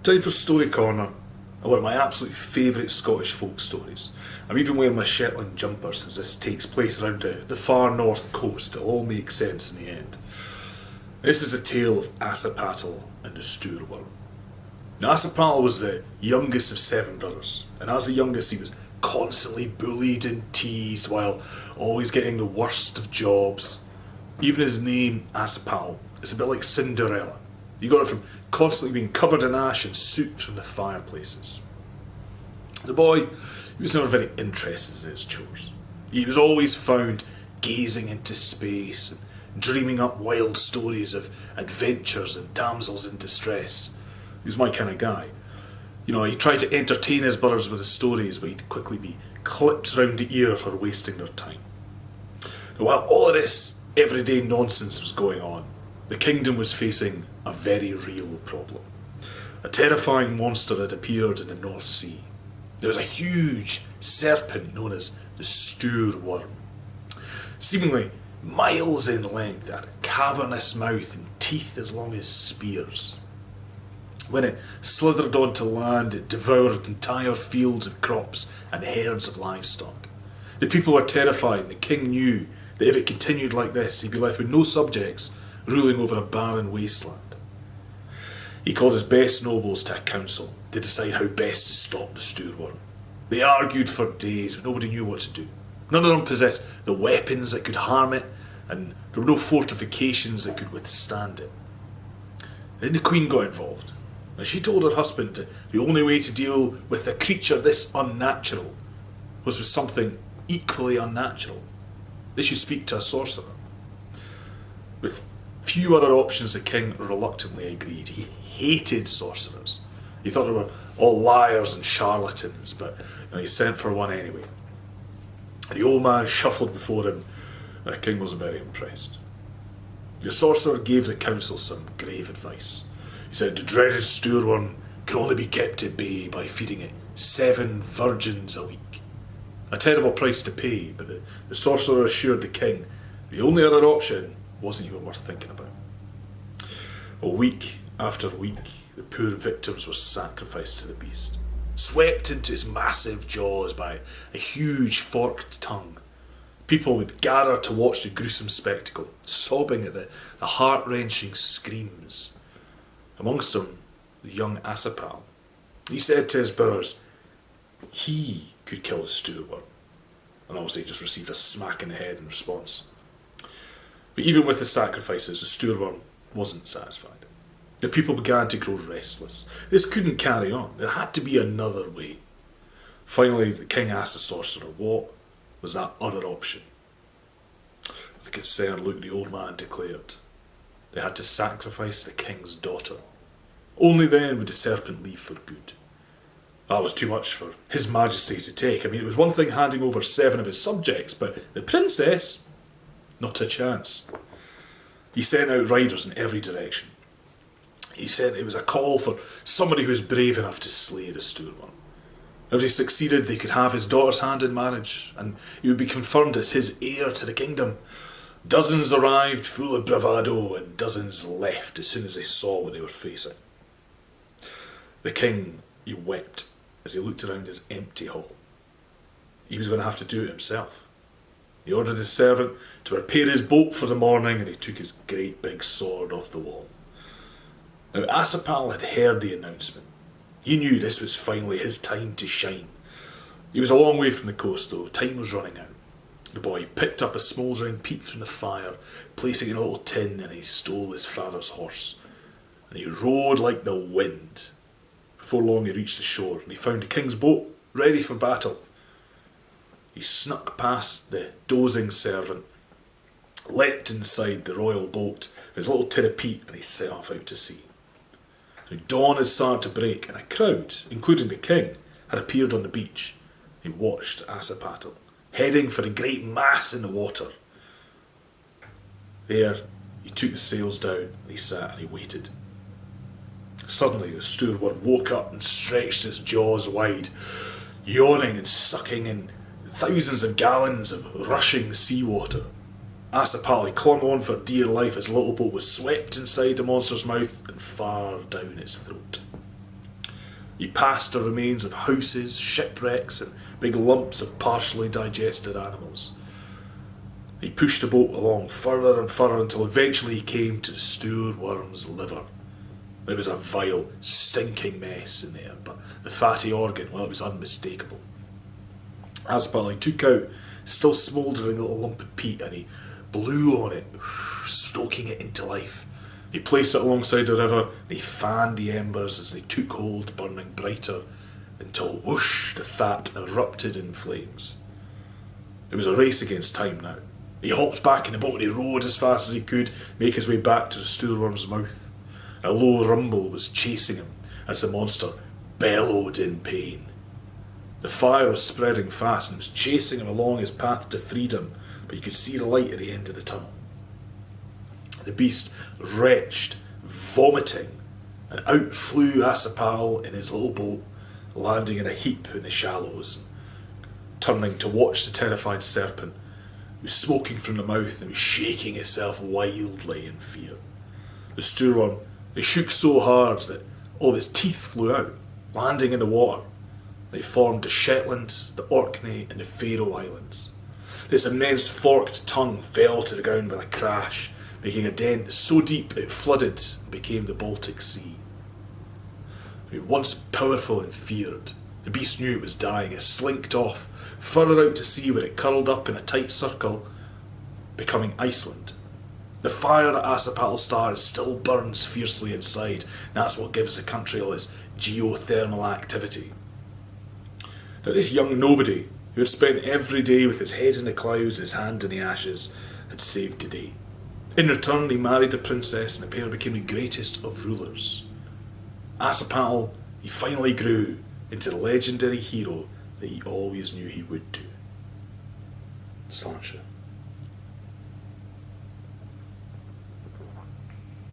Time for Story Corner, and one of my absolute favourite Scottish folk stories. I'm even wearing my Shetland jumper since this takes place around the far north coast. It'll all make sense in the end. This is a tale of Assipattle and the Stoorworm. Now, Assipattle was the youngest of 7 brothers, and as the youngest he was constantly bullied and teased while always getting the worst of jobs. Even his name, Assipattle, is a bit like Cinderella. You got it from constantly being covered in ash and soot from the fireplaces. The boy, he was never very interested in his chores. He was always found gazing into space and dreaming up wild stories of adventures and damsels in distress. He was my kind of guy. You know, he tried to entertain his brothers with his stories, but he'd quickly be clipped round the ear for wasting their time. Now, while all of this everyday nonsense was going on, the kingdom was facing a very real problem. A terrifying monster had appeared in the North Sea. There was a huge serpent known as the Stoorworm. Seemingly miles in length, it had a cavernous mouth and teeth as long as spears. When it slithered onto land, it devoured entire fields of crops and herds of livestock. The people were terrified, and the king knew that if it continued like this, he'd be left with no subjects, ruling over a barren wasteland. He called his best nobles to a council to decide how best to stop the Stoorworm. They argued for days, but nobody knew what to do. None of them possessed the weapons that could harm it, and there were no fortifications that could withstand it. Then the Queen got involved, and she told her husband that the only way to deal with a creature this unnatural was with something equally unnatural. They should speak to a sorcerer. With few other options, the king reluctantly agreed. He hated sorcerers. He thought they were all liars and charlatans, but he sent for one anyway. The old man shuffled before him, and the king wasn't very impressed. The sorcerer gave the council some grave advice. He said the dreaded Stoorworm can only be kept at bay by feeding it 7 virgins a week. A terrible price to pay, but the sorcerer assured the king the only other option wasn't even worth thinking about. A week after week, the poor victims were sacrificed to the beast, swept into its massive jaws by a huge forked tongue. People would gather to watch the gruesome spectacle, sobbing at the heart-wrenching screams. Amongst them, the young Assipattle. He said to his brothers, he could kill the Stoorworm, and obviously just received a smack in the head in response. But even with the sacrifices, the Stoorworm wasn't satisfied. The people began to grow restless. This couldn't carry on. There had to be another way. Finally, the king asked the sorcerer what was that other option. With a concerned look, the old man declared they had to sacrifice the king's daughter. Only then would the serpent leave for good. That was too much for His Majesty to take. I mean, it was one thing handing over 7 of his subjects, but the princess, not a chance. He sent out riders in every direction. He said it was a call for somebody who was brave enough to slay the Stoorworm. If he succeeded, they could have his daughter's hand in marriage, and he would be confirmed as his heir to the kingdom. Dozens arrived full of bravado, and dozens left as soon as they saw what they were facing. The king, he wept as he looked around his empty hall. He was going to have to do it himself. He ordered his servant to prepare his boat for the morning, and he took his great big sword off the wall. Now, Assipattle had heard the announcement. He knew this was finally his time to shine. He was a long way from the coast, though. Time was running out. The boy picked up a smouldering peat from the fire, placing it in a little tin, and he stole his father's horse. And he rode like the wind. Before long he reached the shore, and he found the king's boat, ready for battle. He snuck past the dozing servant, leapt inside the royal boat, his little tin of peat, and he set off out to sea. Now, dawn had started to break, and a crowd, including the king, had appeared on the beach. He watched Assipattle, heading for a great mass in the water. There, he took the sails down, and he sat and he waited. Suddenly, the Stoorworm woke up and stretched its jaws wide, yawning and sucking in thousands of gallons of rushing seawater. Assipattle clung on for dear life as the little boat was swept inside the monster's mouth and far down its throat. passed the remains of houses, shipwrecks, and big lumps of partially digested animals. He pushed the boat along further and further until eventually he came to the Stoorworm's liver. There was a vile, stinking mess in there, but the fatty organ, well, it was unmistakable. Assipattle, he took out still smouldering little lump of peat and he blew on it, stoking it into life. He placed it alongside the river and he fanned the embers as they took hold, burning brighter, until whoosh, the fat erupted in flames. It was a race against time now. He hopped back in the boat and he rowed as fast as he could, make his way back to the Stoorworm's mouth. A low rumble was chasing him as the monster bellowed in pain. The fire was spreading fast and was chasing him along his path to freedom, but you could see the light at the end of the tunnel. The beast retched, vomiting, and out flew Assipattle in his little boat, landing in a heap in the shallows, turning to watch the terrified serpent, who was smoking from the mouth and was shaking itself wildly in fear. The Stoorworm, he shook so hard that all of his teeth flew out, landing in the water. They formed the Shetland, the Orkney and the Faroe Islands. This immense forked tongue fell to the ground with a crash, making a dent so deep it flooded and became the Baltic Sea. Once powerful and feared, the beast knew it was dying. It slinked off, further out to sea where it curled up in a tight circle, becoming Iceland. The fire that Assipattle started still burns fiercely inside, and that's what gives the country all its geothermal activity. Now this young nobody, who had spent every day with his head in the clouds, his hand in the ashes, had saved the day. In return, he married the princess, and the pair became the greatest of rulers. Assipattle, he finally grew into the legendary hero that he always knew he would do. Sláinte.